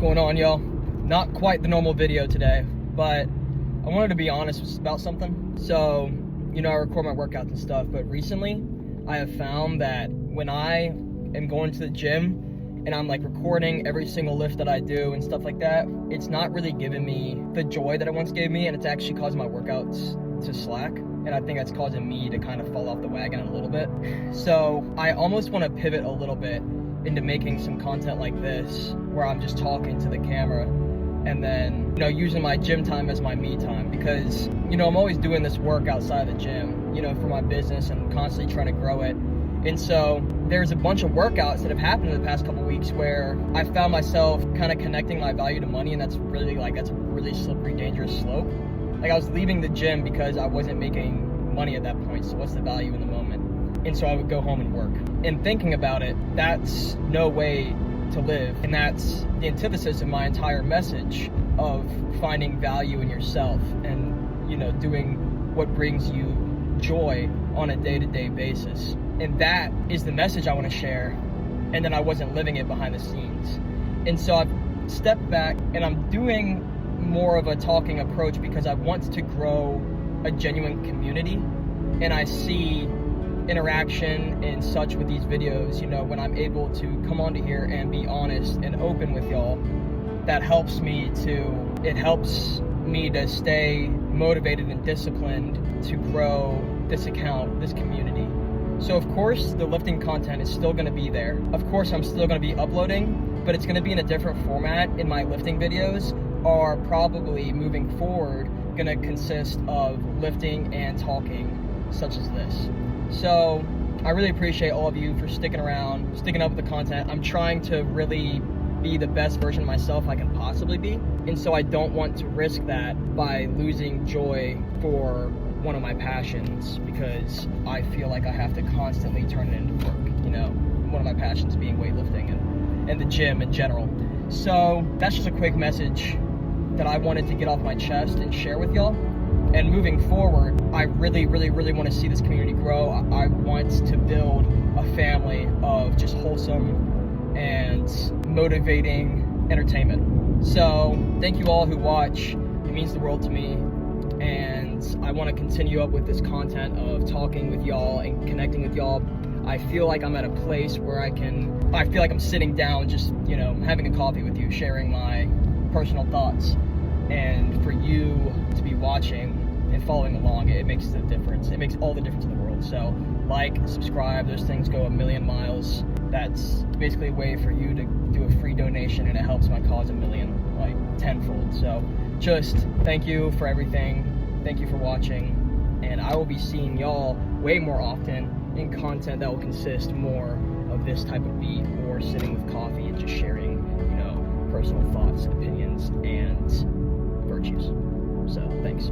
going on, y'all? Not quite the normal video today, but I wanted to be honest about something. So, I record my workouts and stuff, but recently I have found that when I am going to the gym and I'm like recording every single lift that I do and stuff like that, it's not really giving me the joy that it once gave me, and it's actually causing my workouts to slack. And I think that's causing me to kind of fall off the wagon a little bit. So I almost want to pivot a little bit into making some content like this, where I'm just talking to the camera and then, using my gym time as my me time, because, I'm always doing this work outside of the gym, for my business and constantly trying to grow it. And so there's a bunch of workouts that have happened in the past couple weeks where I found myself kind of connecting my value to money, and that's a really slippery, dangerous slope. Like, I was leaving the gym because I wasn't making money at that point, so what's the value in the moment? And so I would go home and work. And thinking about it, that's no way to live. And that's the antithesis of my entire message of finding value in yourself and, doing what brings you joy on a day-to-day basis. And that is the message I want to share. And then I wasn't living it behind the scenes. And so I've stepped back and I'm doing more of a talking approach because I want to grow a genuine community. And I see interaction and such with these videos, when I'm able to come onto here and be honest and open with y'all, that helps me to stay motivated and disciplined to grow this account, this community. So of course the lifting content is still going to be there. Of course I'm still going to be uploading, but it's going to be in a different format. And my lifting videos are probably moving forward going to consist of lifting and talking such as this. So I really appreciate all of you for sticking around, sticking up with the content. I'm trying to really be the best version of myself I can possibly be. And so I don't want to risk that by losing joy for one of my passions, because I feel like I have to constantly turn it into work. One of my passions being weightlifting and the gym in general. So that's just a quick message that I wanted to get off my chest and share with y'all. And moving forward, I really, really, really want to see this community grow. I want to build a family of just wholesome and motivating entertainment. So thank you all who watch. It means the world to me. And I want to continue up with this content of talking with y'all and connecting with y'all. I feel like I'm at a place where I feel like I'm sitting down just, having a coffee with you, sharing my personal thoughts. And for you to be watching and following along, it makes the difference. It makes all the difference in the world. So like, subscribe, those things go a million miles. That's basically a way for you to do a free donation, and it helps my cause a million, like tenfold. So just thank you for everything. Thank you for watching. And I will be seeing y'all way more often in content that will consist more of this type of beat, or sitting with coffee and just sharing, personal thoughts, opinions, and virtues. So thanks.